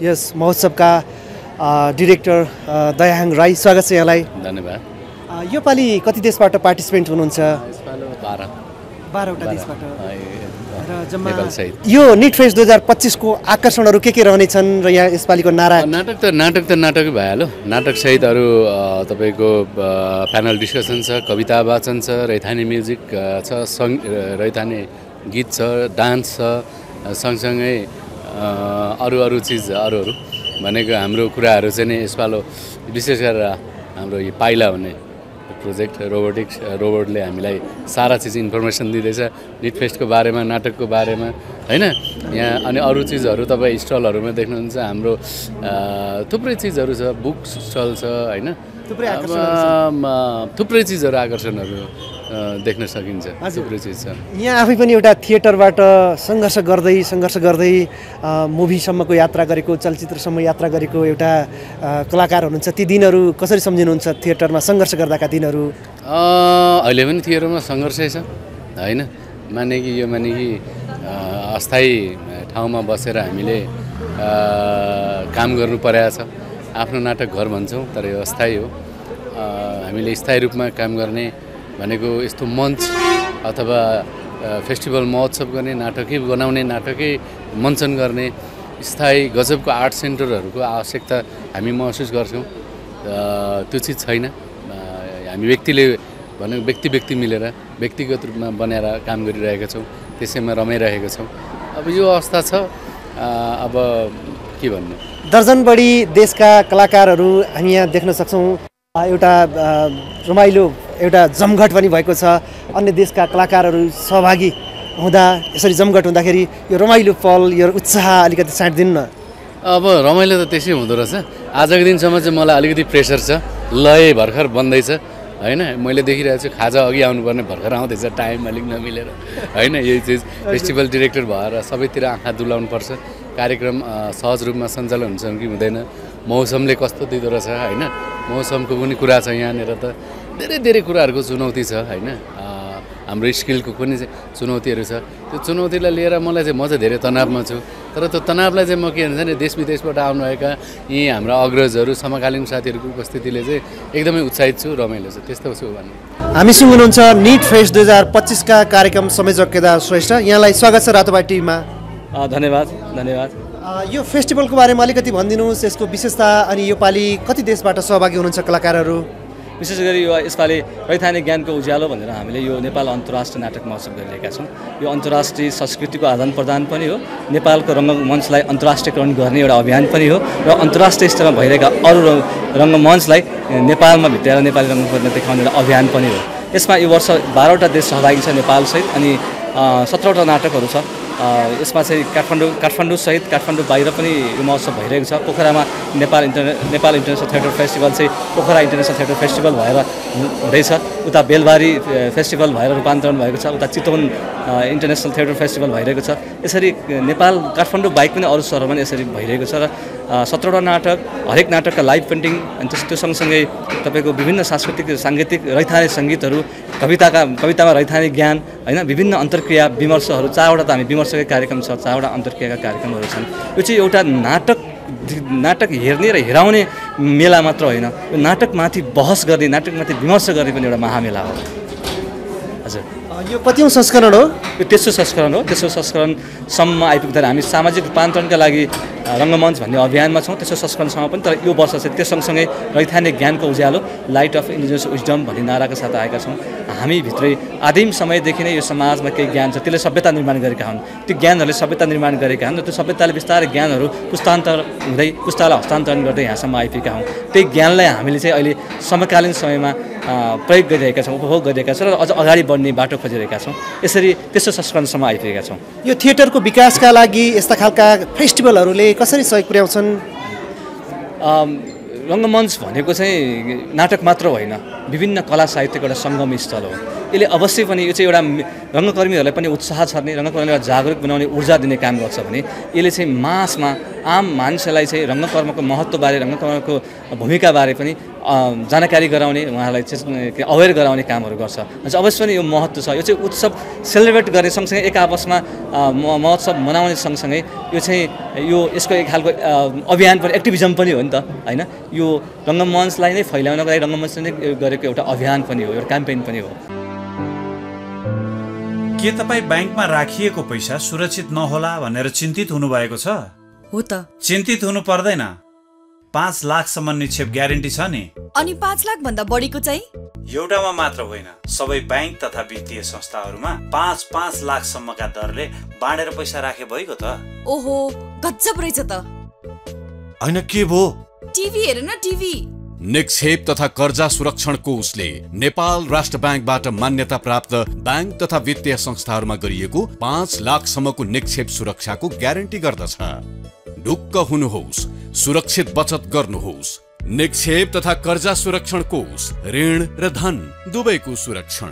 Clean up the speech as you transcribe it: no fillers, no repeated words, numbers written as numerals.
यस महोत्सवका director Dayahang Rai, स्वागत छ यहाँलाई। धन्यवाद। यो पालि कति देशबाट पार्टिसिपेन्ट हुनुहुन्छ? 12वटा देशबाट र जम्मा यो निट फेस्ट 2025 को आकर्षणहरू के रहनेछन् र यहाँ यसपालिको नाटकै भइहाल्यो। नाटकसहित अरू तपाईँको प्यानल डिस्कसन छ, कविता वाचन छ, रैथाने म्युजिक छ, रैथाने गीत छ, डान्स छ, सँगसँगै अरू चिज अरू भनेको हाम्रो कुराहरू चाहिँ नि यसपालो विशेष गरेर हाम्रो यो पाइला भन्ने प्रोजेक्ट रोबोटले हामीलाई सारा चिज इन्फर्मेसन दिँदैछ निट फेस्टको बारेमा, नाटकको बारेमा हैन। यहाँ अनि अरू चिजहरू तपाईँ स्टलहरूमा देख्नुहुन्छ। हाम्रो थुप्रै चिजहरू छ, बुक स्टल छ हैन, थुप्रै चिजहरू आकर्षणहरू देख्न सकिन्छ। थुप्रै चिज छ। यहाँ आफै पनि एउटा थिएटरबाट सङ्घर्ष गर्दै मुभीसम्मको यात्रा गरेको, चलचित्रसम्म यात्रा गरेको एउटा कलाकार हुनुहुन्छ। ती दिनहरू कसरी सम्झिनुहुन्छ? थिएटरमा सङ्घर्ष गर्दाका दिनहरू? अहिले पनि थिएटरमा सङ्घर्षै छ हैन। माने कि अस्थायी ठाउँमा बसेर हामीले काम गर्नु परेको छ। आफ्नो नाटक घर भन्छौँ तर यो अस्थायी हो। हामीले स्थायी रूपमा काम गर्ने भनेको यस्तो मञ्च अथवा फेस्टिभल महोत्सव गर्ने, नाटकै बनाउने, नाटकै मञ्चन गर्ने स्थायी गजबको आर्ट सेन्टरहरूको आवश्यकता हामी महसुस गर्छौँ। त्यो चिज छैन। हामी व्यक्ति मिलेर व्यक्तिगत रूपमा बनाएर काम गरिरहेका छौँ, त्यसैमा रमाइरहेका छौँ। अब यो अवस्था छ। अब के भन्नु, दर्जन बढी देशका कलाकारहरू हामी यहाँ देख्न सक्छौँ। एउटा रमाइलो एउटा जमघट पनि भएको छ। अन्य देशका कलाकारहरू सहभागी हुँदा यसरी जमघट हुँदाखेरि यो रमाइलो पल, यो उत्साह अलिकति साट्दिनु न। अब रमाइलो त त्यसै हुँदो रहेछ। आजको दिनसम्म चाहिँ मलाई अलिकति प्रेसर छ। लय भर्खर बन्दैछ हैन। मैले देखिरहेको छु खाजा अघि आउनुपर्ने भर्खर आउँदैछ, टाइम अलिक नमिलेर हैन। यही चिज फेस्टिभल डिरेक्टर भएर सबैतिर आँखा दुलाउनु पर्छ। कार्यक्रम सहज रूपमा सञ्चालन हुन्छ कि हुँदैन, मौसमले कस्तो दिँदो रहेछ हैन। मौसमको पनि कुरा छ। यहाँनिर त धेरै कुराहरूको चुनौती छ हैन। हाम्रो स्किलको पनि चुनौतीहरू छ। त्यो चुनौतीलाई लिएर म चाहिँ धेरै तनावमा छु। तर त्यो तनावलाई चाहिँ म के भन्छ नि, देश विदेशबाट आउनुभएका यी हाम्रा अग्रजहरू, समकालीन साथीहरूको उपस्थितिले चाहिँ एकदमै उत्साहित छु, रमाइलो छ। त्यस्तो छु भन्नु। हामीसँग हुनुहुन्छ निट फेस्ट 2025 का कार्यक्रम संयोजक केदार श्रेष्ठ, यहाँलाई स्वागत छ रातोपाटी टिममा। धन्यवाद। यो फेस्टिभलको बारेमा अलिकति भनिदिनुहोस्, यसको विशेषता अनि यो पालि कति देशबाट सहभागी हुनुहुन्छ कलाकारहरू? विशेष गरी यो यसपालि रैथाने ज्ञानको उज्यालो भनेर हामीले यो नेपाल अन्तर्राष्ट्रिय नाटक महोत्सव गरिरहेका छौँ। यो अन्तर्राष्ट्रिय संस्कृतिको आदान प्रदान पनि हो, नेपालको रङ्गमञ्चलाई अन्तर्राष्ट्रियकरण गर्ने एउटा अभियान पनि हो र अन्तर्राष्ट्रिय स्तरमा भइरहेका अरू रङ्गमञ्चलाई नेपालमा भित्राएर नेपाली रङ्गमञ्चमा देखाउने एउटा अभियान पनि हो। यसमा यो वर्ष 12वटा देश सहभागी छ नेपालसहित, अनि 17वटा नाटकहरू छ। यसमा चाहिँ काठमाडौँ सहित काठमाडौँ बाहिर पनि यो महोत्सव भइरहेको छ। पोखरामा नेपाल इन्टरनेसनल थिएटर फेस्टिभल चाहिँ पोखरा इन्टरनेसनल थिएटर फेस्टिभल भएर हुँदैछ। उता बेलबारी फेस्टिभल भएर रूपान्तरण भएको छ। उता चितवन इन्टरनेसनल थिएटर फेस्टिभल भइरहेको छ। यसरी नेपाल काठमाडौँ बाहेक पनि अरू सहरमा पनि यसरी भइरहेको छ। र 17वटा नाटक, हरेक नाटकका लाइभ पेन्टिङ, अनि त्यो सँगसँगै तपाईँको विभिन्न साङ्गीतिक रैथाने सङ्गीतहरू, कवितामा रैथाने ज्ञान हैन, विभिन्न अन्तर्क्रिया विमर्शहरू, 4वटा त हामी विमर्शकै कार्यक्रम छ, 4वटा अन्तर्क्रियाका कार्यक्रमहरू छन्। यो चाहिँ एउटा नाटक हेर्ने र हेराउने मेला मात्र होइन, यो नाटकमाथि बहस गर्ने, नाटकमाथि विमर्श गर्ने पनि एउटा महामेला हो। हजुर, यो कतिौँ संस्करण हो? यो तेस्रो संस्करण हो। तेस्रो संस्करणसम्म आइपुग्दा हामी सामाजिक रूपान्तरणका लागि रङ्गमञ्च भन्ने अभियानमा छौँ, तेस्रो संस्करणसम्म पनि। तर यो वर्ष चाहिँ त्यो सँगसँगै रैथाने ज्ञानको उज्यालो, लाइट अफ इन्डिजिनियस विजडम भन्ने नाराका साथ आएका छौँ। हामीभित्रै आदिम समयदेखि नै यो समाजमा केही ज्ञान छ, त्यसले सभ्यता निर्माण गरेका हुन्। त्यो ज्ञानहरूले सभ्यता निर्माण गरेका हुन् र त्यो सभ्यताले बिस्तारै ज्ञानहरू पुस्तान्तर हुँदै पुस्तालाई हस्तान्तरण गर्दै यहाँसम्म आइपुगेका हौँ। त्यही ज्ञानलाई हामीले चाहिँ अहिले समकालीन समयमा प्रयोग गरिरहेका छौँ, उपभोग गरिरहेका छौँ र अझ अगाडि बढ्ने बाटो खोजिरहेका छौँ। यसरी तेस्रो संस्करणसम्म आइपुगेका छौँ। यो थिएटरको विकासका लागि यस्ता खालका फेस्टिभलहरूले कसरी सहयोग पुर्याउँछन्? रङ्गमञ्च भनेको चाहिँ नाटक मात्र होइन, विभिन्न कला साहित्यको एउटा सङ्गम स्थल हो। यसले अवश्य पनि यो चाहिँ एउटा रङ्गकर्मीहरूलाई पनि उत्साह छर्ने, रङ्गकर्मीलाई जागरुक बनाउने, ऊर्जा दिने काम गर्छ भने यसले चाहिँ मासमा आम मानिसलाई चाहिँ रङ्गकर्मको महत्त्वबारे रङ्गकर्मको भूमिकाबारे पनि जानकारी गराउने उहाँलाई चाहिँ अवेर गराउने कामहरू गर्छ। अवश्य पनि यो महत्त्व छ। यो चाहिँ उत्सव सेलिब्रेट गर्ने सँगसँगै एक आपसमा महोत्सव मनाउने सँगसँगै यो चाहिँ यसको एक खालको अभियान पनि एक्टिभिजम पनि हो नि त होइन। यो रङ्गमञ्चलाई नै फैलाउनको लागि रङ्गमञ्चले नै गरेको एउटा अभियान पनि हो, एउटा क्याम्पेन पनि हो। के तपाईँ ब्याङ्कमा राखिएको पैसा सुरक्षित नहोला भनेर चिन्तित हुनुभएको छ? हो त। चिन्तित हुनु पर्दैन। 5 लाखसम्म निक्षेप ग्यारेन्टी छ नि। अनि 5 लाख भन्दा बढीको चाहिँ? एउटामा मात्र होइन, सबै ब्याङ्क तथा वित्तीय संस्थाहरूमा 5 लाखसम्मका दरले बाँडेर पैसा राखे भएको त। ओहो, गजब रहेछ त। होइन के भो? टिभी हेर न, टिभी। निक्षेप तथा कर्जा सुरक्षण कोषले नेपाल राष्ट्र ब्याङ्कबाट मान्यता प्राप्त ब्याङ्क तथा वित्तीय संस्थाहरूमा गरिएको 5 लाखसम्मको निक्षेप सुरक्षाको ग्यारेन्टी गर्दछ। ढुक्क हुनुहोस्, सुरक्षित बचत गर्नुहोस्। निक्षेप तथा कर्जा सुरक्षण कोष, ऋण र धन दुवैको सुरक्षण।